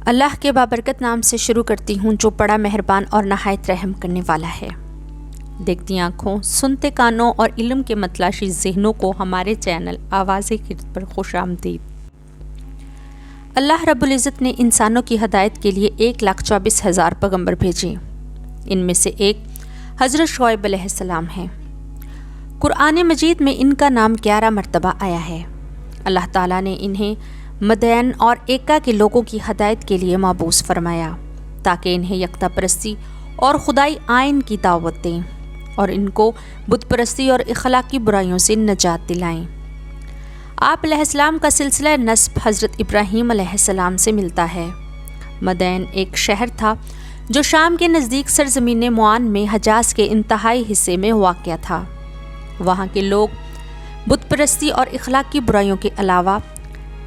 اللہ کے بابرکت نام سے شروع کرتی ہوں جو بڑا مہربان اور نہایت رحم کرنے والا ہے۔ دیکھتی آنکھوں، سنتے کانوں اور علم کے متلاشی ذہنوں کو ہمارے چینل آواز خرد پر خوش آمدید۔ اللہ رب العزت نے انسانوں کی ہدایت کے لیے 1,24,000 پیغمبر بھیجے۔ ان میں سے ایک حضرت شعیب علیہ السلام ہیں۔ قرآن مجید میں ان کا نام 11 مرتبہ آیا ہے۔ اللہ تعالیٰ نے انہیں مدین اور ایکا کے لوگوں کی ہدایت کے لیے مبعوث فرمایا تاکہ انہیں یکتا پرستی اور خدائی آئین کی دعوت دیں اور ان کو بت پرستی اور اخلاقی برائیوں سے نجات دلائیں۔ آپ علیہ السلام کا سلسلہ نسب حضرت ابراہیم علیہ السلام سے ملتا ہے۔ مدین ایک شہر تھا جو شام کے نزدیک سرزمین معان میں حجاز کے انتہائی حصے میں واقع تھا۔ وہاں کے لوگ بت پرستی اور اخلاقی برائیوں کے علاوہ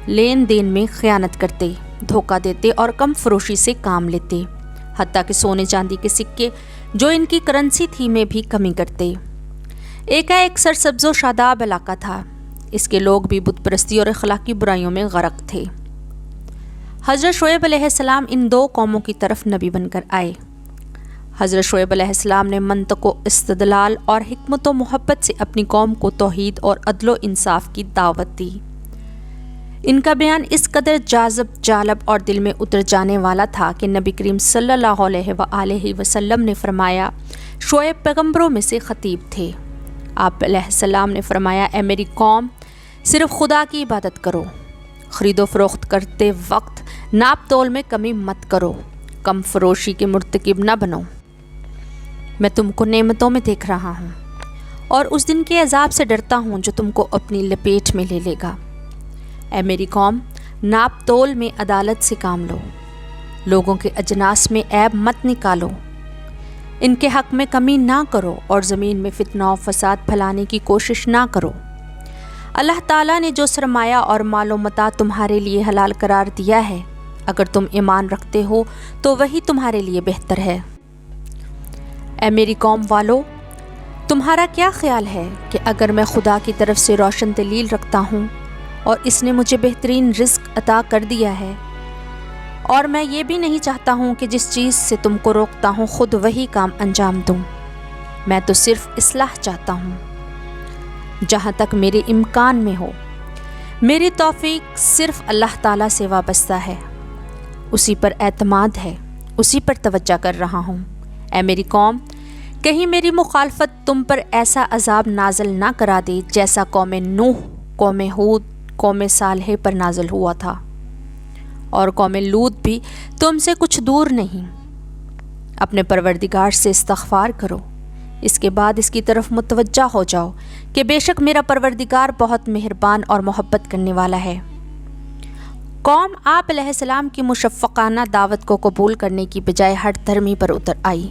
لین دین میں خیانت کرتے، دھوکہ دیتے اور کم فروشی سے کام لیتے، حتیٰ کہ سونے چاندی کے سکے جو ان کی کرنسی تھی میں بھی کمی کرتے۔ ایک سرسبز و شاداب علاقہ تھا۔ اس کے لوگ بھی بت پرستی اور اخلاقی برائیوں میں غرق تھے۔ حضرت شعیب علیہ السلام ان دو قوموں کی طرف نبی بن کر آئے۔ حضرت شعیب علیہ السلام نے منطق و استدلال اور حکمت و محبت سے اپنی قوم کو توحید اور عدل و انصاف کی دعوت دی۔ ان کا بیان اس قدر جالب اور دل میں اتر جانے والا تھا کہ نبی کریم صلی اللہ علیہ وآلہ وسلم نے فرمایا، شعیب پیغمبروں میں سے خطیب تھے۔ آپ علیہ السلام نے فرمایا، اے میری قوم، صرف خدا کی عبادت کرو، خرید و فروخت کرتے وقت ناپ تول میں کمی مت کرو، کم فروشی کے مرتکب نہ بنو۔ میں تم کو نعمتوں میں دیکھ رہا ہوں اور اس دن کے عذاب سے ڈرتا ہوں جو تم کو اپنی لپیٹ میں لے لے گا۔ اے میری قوم، ناپ تول میں عدالت سے کام لو، لوگوں کے اجناس میں عیب مت نکالو، ان کے حق میں کمی نہ کرو اور زمین میں فتنہ و فساد پھیلانے کی کوشش نہ کرو۔ اللہ تعالیٰ نے جو سرمایہ اور مال و متاع تمہارے لیے حلال قرار دیا ہے، اگر تم ایمان رکھتے ہو تو وہی تمہارے لیے بہتر ہے۔ اے میری قوم والو، تمہارا کیا خیال ہے کہ اگر میں خدا کی طرف سے روشن دلیل رکھتا ہوں اور اس نے مجھے بہترین رزق عطا کر دیا ہے، اور میں یہ بھی نہیں چاہتا ہوں کہ جس چیز سے تم کو روکتا ہوں خود وہی کام انجام دوں، میں تو صرف اصلاح چاہتا ہوں جہاں تک میرے امکان میں ہو۔ میری توفیق صرف اللہ تعالیٰ سے وابستہ ہے، اسی پر اعتماد ہے، اسی پر توجہ کر رہا ہوں۔ اے میری قوم، کہیں میری مخالفت تم پر ایسا عذاب نازل نہ کرا دے جیسا قوم نوح، قوم ہود، قوم صالح پر نازل ہوا تھا، اور قوم لوط بھی تم سے کچھ دور نہیں۔ اپنے پروردگار سے استغفار کرو، اس کے بعد اس کی طرف متوجہ ہو جاؤ کہ بے شک میرا پروردگار بہت مہربان اور محبت کرنے والا ہے۔ قوم آپ علیہ السلام کی مشفقانہ دعوت کو قبول کرنے کی بجائے ہٹ دھرمی پر اتر آئی۔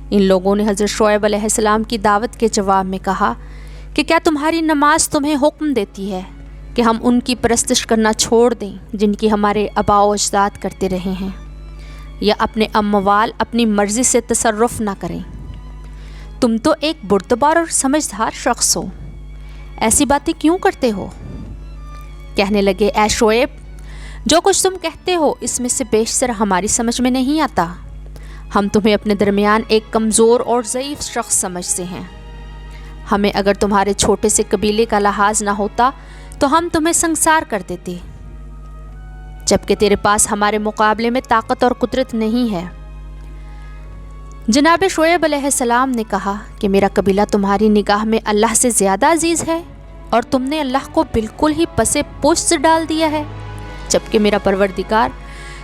ان لوگوں نے حضرت شعیب علیہ السلام کی دعوت کے جواب میں کہا کہ کیا تمہاری نماز تمہیں حکم دیتی ہے کہ ہم ان کی پرستش کرنا چھوڑ دیں جن کی ہمارے آباء و اجداد کرتے رہے ہیں، یا اپنے اموال اپنی مرضی سے تصرف نہ کریں؟ تم تو ایک بردبار اور سمجھدار شخص ہو، ایسی باتیں کیوں کرتے ہو؟ کہنے لگے، اے شعیب، جو کچھ تم کہتے ہو اس میں سے بیشتر ہماری سمجھ میں نہیں آتا۔ ہم تمہیں اپنے درمیان ایک کمزور اور ضعیف شخص سمجھتے ہیں۔ ہمیں اگر تمہارے چھوٹے سے قبیلے کا لحاظ نہ ہوتا تو ہم تمہیں سنگسار کر دیتے، جبکہ تیرے پاس ہمارے مقابلے میں طاقت اور قدرت نہیں ہے۔ جناب شعیب علیہ السلام نے کہا کہ میرا قبیلہ تمہاری نگاہ میں اللہ سے زیادہ عزیز ہے اور تم نے اللہ کو بالکل ہی پسے پشت ڈال دیا ہے، جبکہ میرا پروردگار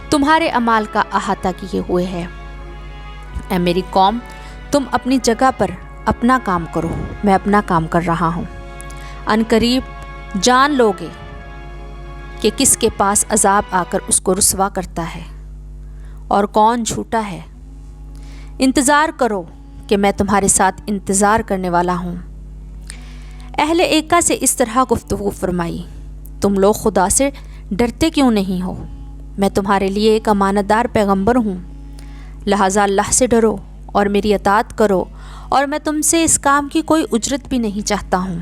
تمہارے اعمال کا احاطہ کیے ہوئے ہے۔ اے میری قوم، تم اپنی جگہ پر اپنا کام کرو، میں اپنا کام کر رہا ہوں۔ ان قریب جان لوگے کہ کس کے پاس عذاب آ کر اس کو رسوا کرتا ہے اور کون جھوٹا ہے۔ انتظار کرو کہ میں تمہارے ساتھ انتظار کرنے والا ہوں۔ اہل ایکا سے اس طرح گفتگو فرمائی، تم لوگ خدا سے ڈرتے کیوں نہیں ہو؟ میں تمہارے لیے ایک امانت دار پیغمبر ہوں، لہٰذا اللہ سے ڈرو اور میری اطاعت کرو، اور میں تم سے اس کام کی کوئی اجرت بھی نہیں چاہتا ہوں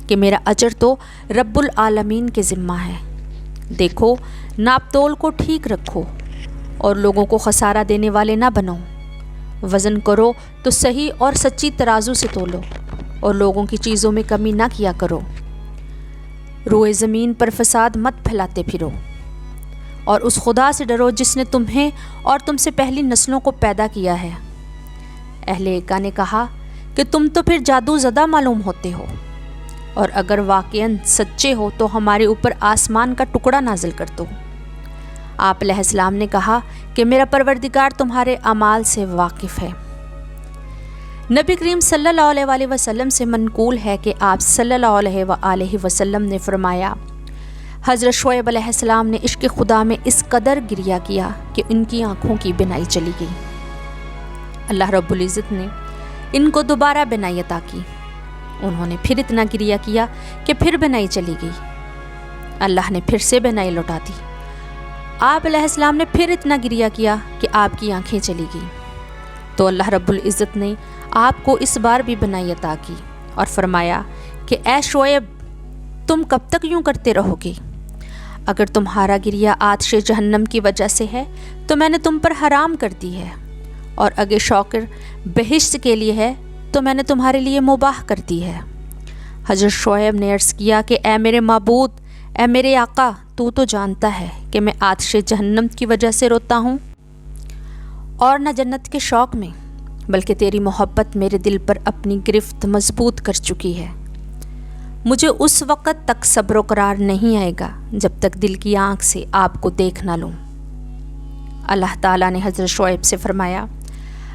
کہ میرا اجر تو رب العالمین کے ذمہ ہے۔ دیکھو، ناپ تول کو ٹھیک رکھو اور لوگوں کو خسارہ دینے والے نہ بنو۔ وزن کرو تو صحیح اور سچی ترازو سے تولو اور لوگوں کی چیزوں میں کمی نہ کیا کرو۔ روئے زمین پر فساد مت پھیلاتے پھرو اور اس خدا سے ڈرو جس نے تمہیں اور تم سے پہلی نسلوں کو پیدا کیا ہے۔ اہل ایکا نے کہا کہ تم تو پھر جادو زدہ معلوم ہوتے ہو، اور اگر واقعاً سچے ہو تو ہمارے اوپر آسمان کا ٹکڑا نازل کر دو۔ آپ علیہ السلام نے کہا کہ میرا پروردگار تمہارے اعمال سے واقف ہے۔ نبی کریم صلی اللہ علیہ وآلہ وسلم سے منقول ہے کہ آپ صلی اللہ علیہ وآلہ وسلم نے فرمایا، حضرت شعیب علیہ السلام نے عشق خدا میں اس قدر گریہ کیا کہ ان کی آنکھوں کی بینائی چلی گئی۔ اللہ رب العزت نے ان کو دوبارہ بینائی عطا کی۔ انہوں نے پھر اتنا گریہ کیا کہ پھر بینائی چلی گئی۔ اللہ نے پھر سے بینائی لوٹا دی۔ آپ علیہ السلام نے پھر اتنا گریہ کیا کہ آپ کی آنکھیں چلی گئی۔ تو اللہ رب العزت نے آپ کو اس بار بھی بینائی عطا کی اور فرمایا کہ اے شعیب، تم کب تک یوں کرتے رہو گے؟ اگر تمہارا گریہ آتش جہنم کی وجہ سے ہے تو میں نے تم پر حرام کر دی ہے، اور اگر شوکر بہشت کے لیے ہے تو میں نے تمہارے لیے مباح کر دی ہے۔ حضرت شعیب نے عرض کیا کہ اے میرے معبود، اے میرے آقا، تو جانتا ہے کہ میں آتش جہنم کی وجہ سے روتا ہوں اور نہ جنت کے شوق میں، بلکہ تیری محبت میرے دل پر اپنی گرفت مضبوط کر چکی ہے۔ مجھے اس وقت تک صبر و قرار نہیں آئے گا جب تک دل کی آنکھ سے آپ کو دیکھ نہ لوں۔ اللہ تعالیٰ نے حضرت شعیب سے فرمایا،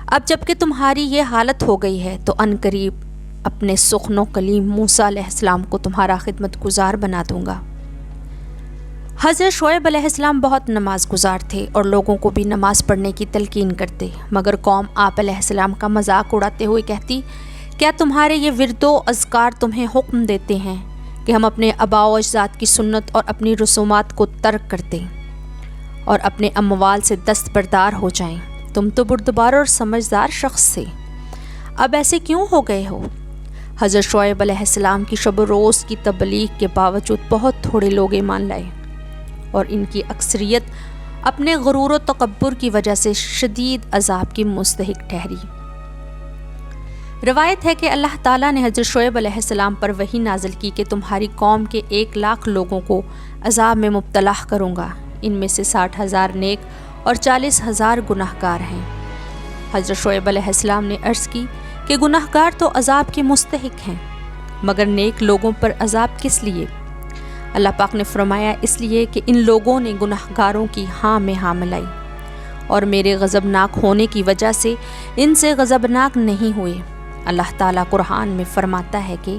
اب جب کہ تمہاری یہ حالت ہو گئی ہے تو ان قریب اپنے سخن و کلیم موسیٰ علیہ السلام کو تمہارا خدمت گزار بنا دوں گا۔ حضرت شعیب علیہ السلام بہت نماز گزار تھے اور لوگوں کو بھی نماز پڑھنے کی تلقین کرتے، مگر قوم آپ علیہ السلام کا مذاق اڑاتے ہوئے کہتی، کیا تمہارے یہ ورد و اذکار تمہیں حکم دیتے ہیں کہ ہم اپنے آباء و اجداد کی سنت اور اپنی رسومات کو ترک کر دیں اور اپنے اموال سے دستبردار ہو جائیں؟ تم تو بردبار اور سمجھدار شخص تھے، اب ایسے کیوں ہو گئے ہو؟ حضرت شعیب علیہ السلام کی شب و روز کی تبلیغ کے باوجود بہت تھوڑے لوگ ایمان لائے، اور ان کی اکثریت اپنے غرور و تکبر کی وجہ سے شدید عذاب کی مستحق ٹھہری۔ روایت ہے کہ اللہ تعالیٰ نے حضرت شعیب علیہ السلام پر وحی نازل کی کہ تمہاری قوم کے 1,00,000 لوگوں کو عذاب میں مبتلا کروں گا، ان میں سے 60,000 نیک اور 40,000 گناہ گار ہیں۔ حضرت شعیب علیہ السلام نے عرض کی کہ گناہ گار تو عذاب کے مستحق ہیں، مگر نیک لوگوں پر عذاب کس لیے؟ اللہ پاک نے فرمایا، اس لیے کہ ان لوگوں نے گناہ گاروں کی ہاں میں ہاں ملائی اور میرے غضبناک ہونے کی وجہ سے ان سے غضبناک نہیں ہوئے۔ اللہ تعالیٰ قرآن میں فرماتا ہے کہ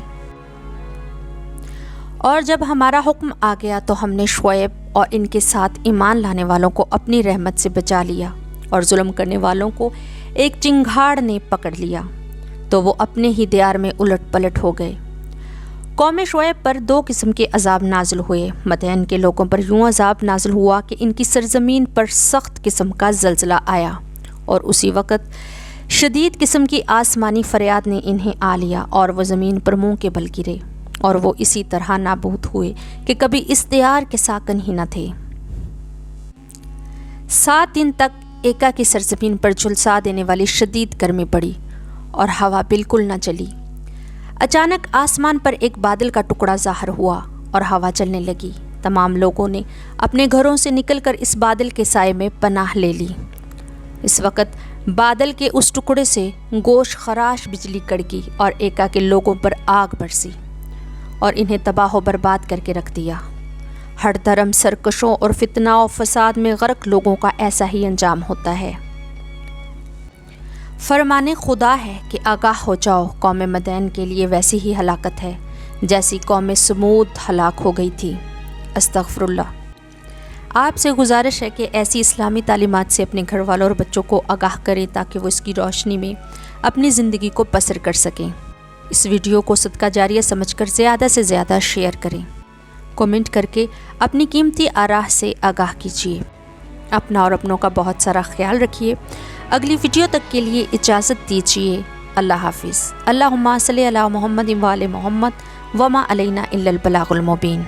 اور جب ہمارا حکم آ گیا تو ہم نے شعیب اور ان کے ساتھ ایمان لانے والوں کو اپنی رحمت سے بچا لیا، اور ظلم کرنے والوں کو ایک چنگھاڑ نے پکڑ لیا تو وہ اپنے ہی دیار میں الٹ پلٹ ہو گئے۔ قوم شعیب پر 2 قسم کے عذاب نازل ہوئے۔ مدین کے لوگوں پر یوں عذاب نازل ہوا کہ ان کی سرزمین پر سخت قسم کا زلزلہ آیا، اور اسی وقت شدید قسم کی آسمانی فریاد نے انہیں آ لیا اور وہ زمین پر منہ کے بل گرے، اور وہ اسی طرح نابود ہوئے کہ کبھی اس دیار کے ساکن ہی نہ تھے۔ 7 دن تک ایکا کی سرزمین پر جھلسا دینے والی شدید گرمی پڑی اور ہوا بالکل نہ چلی۔ اچانک آسمان پر ایک بادل کا ٹکڑا ظاہر ہوا اور ہوا چلنے لگی۔ تمام لوگوں نے اپنے گھروں سے نکل کر اس بادل کے سائے میں پناہ لے لی۔ اس وقت بادل کے اس ٹکڑے سے گوش خراش بجلی کڑکی اور ایکا کے لوگوں پر آگ برسی اور انہیں تباہ و برباد کر کے رکھ دیا۔ ہر دھرم سرکشوں اور فتنہ و فساد میں غرق لوگوں کا ایسا ہی انجام ہوتا ہے۔ فرمانے خدا ہے کہ آگاہ ہو جاؤ، قوم مدین کے لیے ویسی ہی ہلاکت ہے جیسی قوم سمود ہلاک ہو گئی تھی۔ استغفر اللہ۔ آپ سے گزارش ہے کہ ایسی اسلامی تعلیمات سے اپنے گھر والوں اور بچوں کو آگاہ کریں تاکہ وہ اس کی روشنی میں اپنی زندگی کو بسر کر سکیں۔ اس ویڈیو کو صدقہ جاریہ سمجھ کر زیادہ سے زیادہ شیئر کریں۔ کومنٹ کر کے اپنی قیمتی آراء سے آگاہ کیجیے۔ اپنا اور اپنوں کا بہت سارا خیال رکھیے۔ اگلی ویڈیو تک کے لیے اجازت دیجیے۔ اللہ حافظ۔ اللہم صلی علی محمد و آل محمد وما علینا الا البلاغ المبین۔